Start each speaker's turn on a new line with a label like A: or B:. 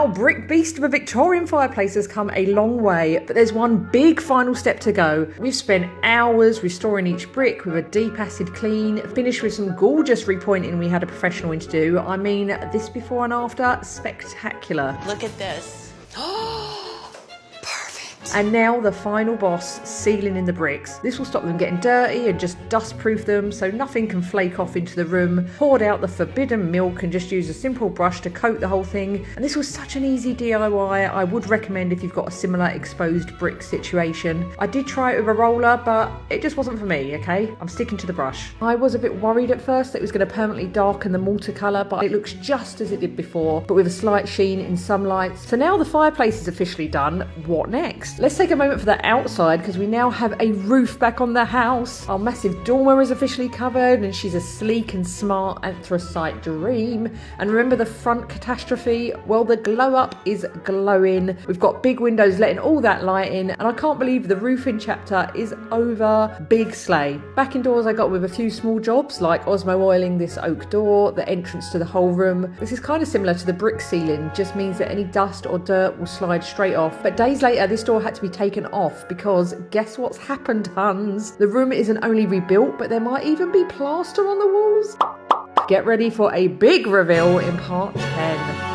A: Our brick beast of a Victorian fireplace has come a long way, but there's one big final step to go. We've spent hours restoring each brick with a deep acid clean, finished with some gorgeous repointing we had a professional in to do. I mean, this before and after, spectacular.
B: Look at this.
A: And now the final boss, sealing in the bricks. This will stop them getting dirty and just dust-proof them so nothing can flake off into the room. Poured out the forbidden milk and just use a simple brush to coat the whole thing. And this was such an easy DIY. I would recommend if you've got a similar exposed brick situation. I did try it with a roller, but it just wasn't for me, okay? I'm sticking to the brush. I was a bit worried at first that it was going to permanently darken the mortar colour, but it looks just as it did before, but with a slight sheen in some lights. So now the fireplace is officially done. What next? Let's take a moment for the outside because we now have a roof back on the house. Our massive dormer is officially covered and she's a sleek and smart anthracite dream. And remember the front catastrophe? Well, the glow up is glowing. We've got big windows letting all that light in, and I can't believe the roofing chapter is over. Big slay. Back indoors I got with a few small jobs like Osmo oiling this oak door, the entrance to the whole room. This is kind of similar to the brick ceiling, just means that any dust or dirt will slide straight off. But days later this door had to be taken off because guess what's happened, Huns? The room isn't only rebuilt, but there might even be plaster on the walls. Get ready for a big reveal in part 10.